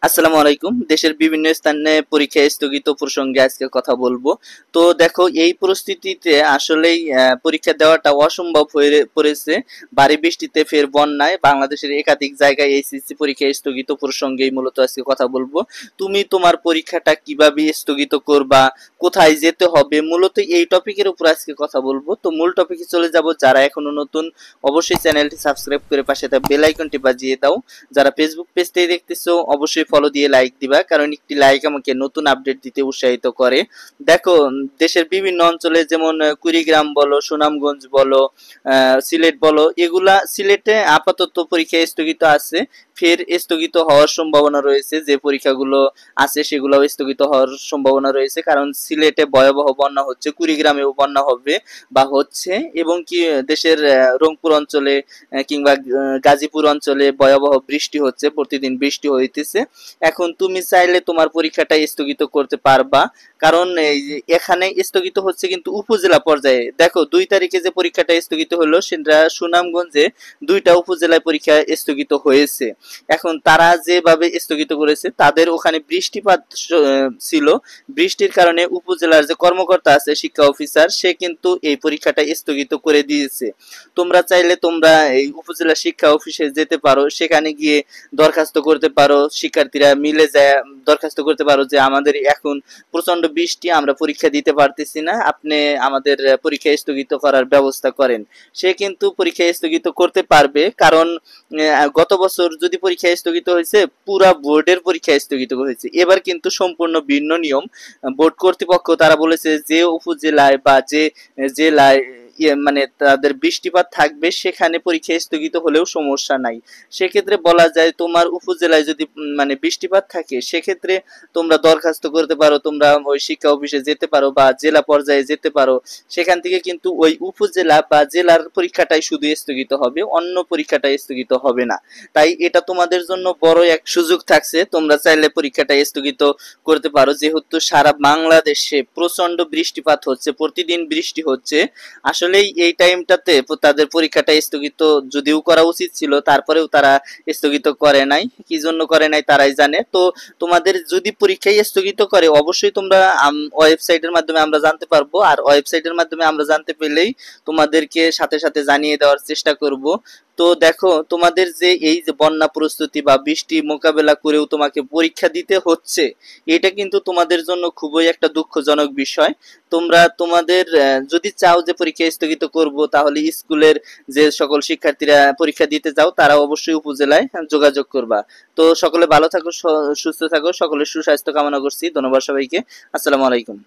আসসালামু আলাইকুম। দেশের বিভিন্ন স্থানে পরীক্ষা স্থগিত প্রসঙ্গে আজকে কথা বলবো। তো দেখো, এই পরিস্থিতিতে আসলেই পরীক্ষা দেওয়াটা অসম্ভব হয়ে পড়েছে। ভারী বৃষ্টিতে ফের বন্যায় বাংলাদেশের একাধিক জায়গায় এইচএসসি পরীক্ষা স্থগিত প্রসঙ্গেই মূলত আজকে কথা বলবো। তুমি তোমার পরীক্ষাটা কিভাবে স্থগিত করবা, কোথায় যেতে হবে, মূলত এই টপিকের উপর আজকে কথা বলবো। তো মূল টপিকে চলে যাব। যারা এখনো নতুন, অবশ্যই চ্যানেলটি সাবস্ক্রাইব করে পাশে থাকা বেল আইকনটি বাজিয়ে দাও। যারা ফেসবুক পেজ থেকে দেখতেছো অবশ্যই ফলো দিয়ে লাইক দিবা, কারণ একটি লাইক আমাকে নতুন আপডেট দিতে উৎসাহিত করে। দেখো, দেশের বিভিন্ন অঞ্চলে যেমন কুড়িগ্রাম বলো, সুনামগঞ্জ বলো, সিলেট বলো, এগুলা সিলেটে আপাতত পরীক্ষা স্থগিত আছে। ফের স্থগিত হওয়ার সম্ভাবনা রয়েছে। যে পরীক্ষাগুলো আছে সেগুলো স্থগিত হওয়ার সম্ভাবনা রয়েছে, কারণ সিলেটে ভয়াবহ বন্যা হচ্ছে, কুড়িগ্রামেও বন্যা হবে বা হচ্ছে, এবং কি দেশের রংপুর অঞ্চলে কিংবা গাজীপুর অঞ্চলে ভয়াবহ বৃষ্টি হচ্ছে, প্রতিদিন বৃষ্টি হইতেছে। এখন তুমি চাইলে তোমার পরীক্ষাটা স্থগিত করতে পারবা, কারণ এই যে এখানে স্থগিত হচ্ছে কিন্তু উপজেলা পর্যায়ে। দেখো, 2 তারিখে যে পরীক্ষাটা স্থগিত হলো সেটা সুনামগঞ্জে 2টা উপজেলায় পরীক্ষা স্থগিত হয়েছে। এখন তারা যেভাবে স্থগিত করেছে, তাদের ওখানে বৃষ্টিপাত ছিল। বৃষ্টির কারণে উপজেলার যে কর্মকর্তা আছে, শিক্ষা অফিসার, সে কিন্তু এই পরীক্ষাটা স্থগিত করে দিয়েছে। তোমরা চাইলে তোমরা এই উপজেলা শিক্ষা অফিসে যেতে পারো, সেখানে গিয়ে দরখাস্ত করতে পারো। শিক্ষার্থীরা মিলে যায় দরখাস্ত করতে পারো যে আমাদের এখন প্রচন্ড বৃষ্টি, আমরা পরীক্ষা দিতে পারতেছি না, আপনি আমাদের পরীক্ষা স্থগিত করার ব্যবস্থা করেন। সে কিন্তু পরীক্ষা স্থগিত করতে পারবে, কারণ গত বছর যদি পরীক্ষা স্থগিত হয়েছে, পুরা বোর্ডের পরীক্ষা স্থগিত হয়েছে। এবার কিন্তু সম্পূর্ণ ভিন্ন নিয়ম। বোর্ড কর্তৃপক্ষ তারা বলেছে যে উপজেলায় বা যে জেলায় মানে তাদের বৃষ্টিপাত থাকবে, সেখানে পরীক্ষা স্থগিত হলেও সমস্যা নাই। সেক্ষেত্রে বলা যায়, তোমার উপজেলায় যদি মানে বৃষ্টিপাত থাকে, সেক্ষেত্রে তোমরা দরখাস্ত করতে পারো, তোমরা ওই শিক্ষা অফিসে যেতে পারো বা জেলা পর্যায়ে যেতে পারো। সেখান থেকে কিন্তু ওই উপজেলা বা জেলার পরীক্ষাটাই শুধু স্থগিত হবে, অন্য পরীক্ষাটা স্থগিত হবে না। তাই এটা তোমাদের জন্য বড় এক সুযোগ থাকছে। তোমরা চাইলে পরীক্ষাটা স্থগিত করতে পারো, যেহেতু সারা বাংলাদেশে প্রচন্ড বৃষ্টিপাত হচ্ছে, প্রতিদিন বৃষ্টি হচ্ছে। আসলেই এই টাইমটাতে তাদের পরীক্ষাটা স্থগিত যদিও করা উচিত ছিল, তারপরেও তারা স্থগিত করে নাই। কি জন্য করে নাই তারাই জানে। তো তোমাদের যদি পরীক্ষায় স্থগিত করে, অবশ্যই তোমরা ওয়েবসাইটের মাধ্যমে আমরা জানতে পারবো, আর ওয়েবসাইটের মাধ্যমে আমরা জানতে পেলেই তোমাদেরকে সাথে সাথে জানিয়ে দেওয়ার চেষ্টা করব। তো দেখো, তোমাদের যে এই যে বন্যা প্রস্তুতি বা বৃষ্টি মোকাবেলা করেও তোমাকে পরীক্ষা দিতে হচ্ছে, এটা কিন্তু তোমাদের জন্য খুবই একটা দুঃখজনক বিষয়। তোমরা তোমাদের যদি চাও যে পরীক্ষা স্থগিত করব, তাহলে স্কুলের যে সকল শিক্ষার্থীরা পরীক্ষা দিতে যাও, তারা অবশ্যই উপজেলায় যোগাযোগ করবা। তো সকলে ভালো থাকো, সুস্থ থাকো, সকলের সুস্বাস্থ্য কামনা করছি। ধন্যবাদ সবাইকে। আসসালামু আলাইকুম।